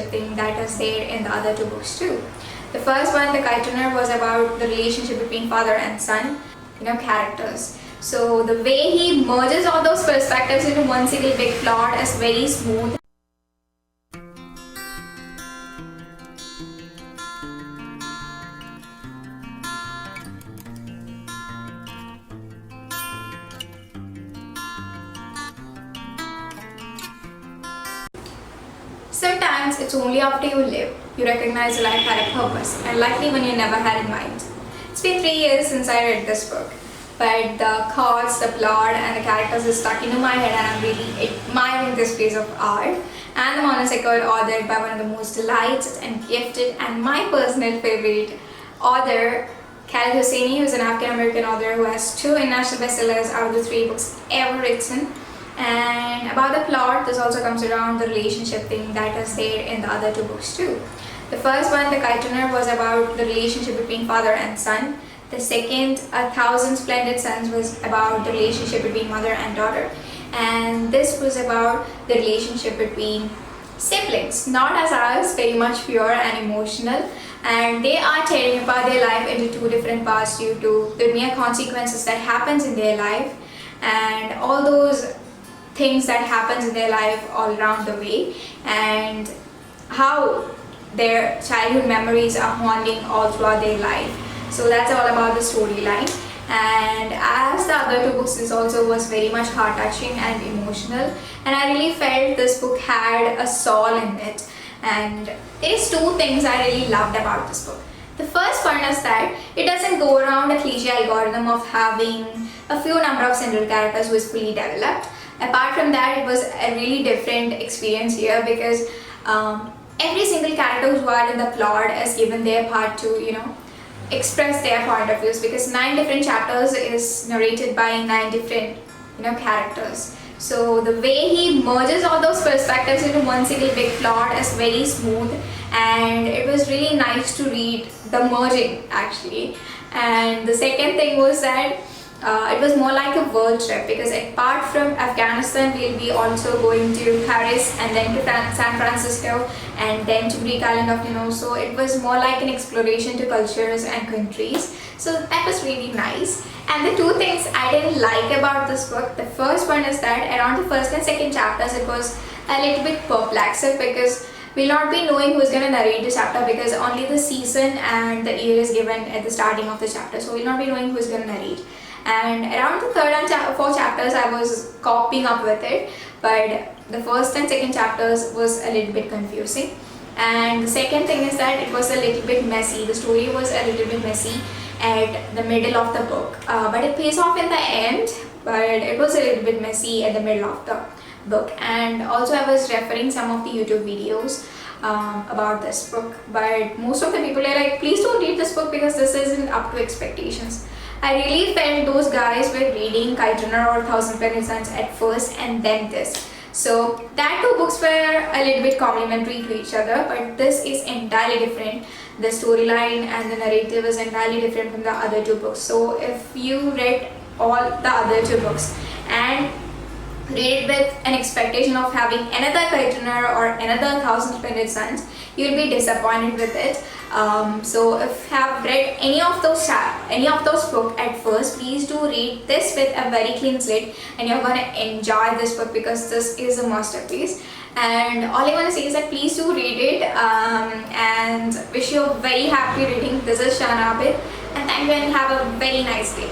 relationship thing that is there in the other two books too. The first one, The Kite was about the relationship between father and son, characters. So the way he merges all those perspectives into one single big plot is very smooth. Sometimes it's only after you live, you recognize your life had a purpose, and likely when you never had in mind. It's been 3 years since I read this book, but the chords, the plot and the characters are stuck into my head, and I'm really admiring this piece of art. And the monocycle authored by one of the most delighted and gifted and my personal favorite author, Khaled Hosseini, who is an African-American author who has 2 international bestsellers out of the 3 books ever written. And about the plot, this also comes around the relationship thing that is there in the other 2 books too. The first one, The Kite was about the relationship between father and son. The second, A Thousand Splendid Suns, was about the relationship between mother and daughter. And this was about the relationship between siblings, not as ours, very much pure and emotional. And they are tearing apart their life into 2 different parts due to the mere consequences that happens in their life and all those things that happens in their life all around the way, and how their childhood memories are haunting all throughout their life. So that's all about the storyline. And as the other 2 books, this also was very much heart-touching and emotional, and I really felt this book had a soul in it. And there's 2 things I really loved about this book. The first one is that it doesn't go around a cliche algorithm of having a few number of central characters who is fully developed. Apart from that, it was a really different experience here because every single character who's involved in the plot is given their part to, express their point of views, because 9 different chapters is narrated by 9 different, characters. So the way he merges all those perspectives into one single big plot is very smooth, and it was really nice to read the merging actually. And the second thing was that it was more like a world trip, because apart from Afghanistan, we'll be also going to Paris and then to San Francisco and then to Greek island of so it was more like an exploration to cultures and countries. So that was really nice. And the 2 things I didn't like about this book, the first one is that around the first and second chapters it was a little bit perplexing, because we'll not be knowing who's going to narrate the chapter, because only the season and the year is given at the starting of the chapter, so we'll not be knowing who's going to narrate. And around the 3rd and 4th chapters I was coping up with it, but the first and second chapters was a little bit confusing. And the second thing is that it was a little bit messy. The story was a little bit messy at the middle of the book, but it pays off in the end, but it was a little bit messy at the middle of the book. And also I was referring some of the YouTube videos about this book, but most of the people are like, please don't read this book because this isn't up to expectations. I really felt those guys were reading Kite Runner or Thousand Splendid Suns at first and then this. So that 2 books were a little bit complementary to each other, but this is entirely different. The storyline and the narrative is entirely different from the other 2 books. So if you read all the other 2 books and read it with an expectation of having another Kite Runner or another Thousand Splendid Suns, you'll be disappointed with it. So if you have read any of those books at first, please do read this with a very clean slate, and you're gonna enjoy this book because this is a masterpiece. And all I want to say is that please do read it, and wish you a very happy reading. This is Shana, Abid, and thank you and have a very nice day.